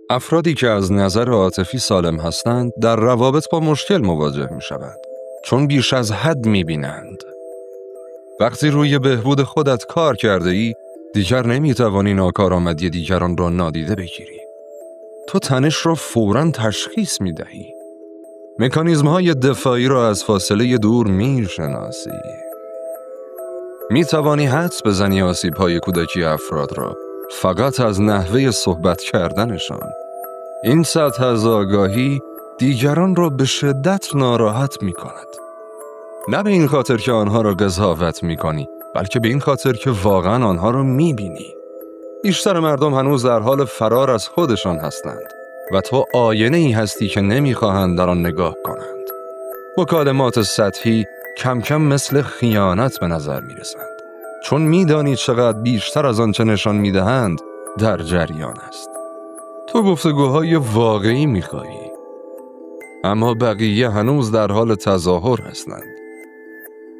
افرادی که از نظر عاطفی سالم هستند در روابط با مشکل مواجه می شوند چون بیش از حد می بینند. وقتی روی بهبود خودت کار کرده ای دیگر نمی توانی ناکارآمدی دیگران را نادیده بگیری. تو تنش را فوراً تشخیص می دهی. مکانیزم های دفاعی را از فاصله دور می شناسی. می توانی حدس بزنی آسیب های کودکی افراد را فقط از نحوه صحبت کردنشان. این سطح از آگاهی دیگران را به شدت ناراحت می کند. نه به این خاطر که آنها را قضاوت می کنی، بلکه به این خاطر که واقعا آنها را می بینی. بیشتر مردم هنوز در حال فرار از خودشان هستند و تو آینه ای هستی که نمی خواهند در آن نگاه کنند. مکالمات سطحی کم کم مثل خیانت به نظر می رسند. چون می دانی چقدر بیشتر از آنچه نشان می دهند در جریان است. تو گفتگوهای واقعی می خواهی. اما بقیه هنوز در حال تظاهر هستند.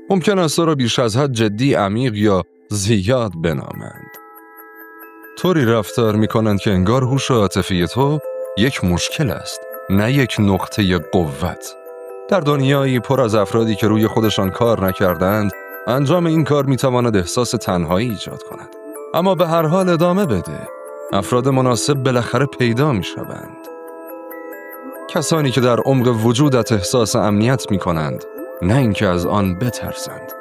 ممکن است تو را بیش از حد جدی، عمیق یا زیاد بنامند. طوری رفتار می کنند که انگار هوش عاطفی تو یک مشکل است، نه یک نقطه قوت. در دنیایی پر از افرادی که روی خودشان کار نکردند، انجام این کار می تواند احساس تنهایی ایجاد کند. اما به هر حال ادامه بده. افراد مناسب بالاخره پیدا می شوند. کسانی که در عمق وجودت احساس امنیت می کنند، نه اینکه از آن بترسند.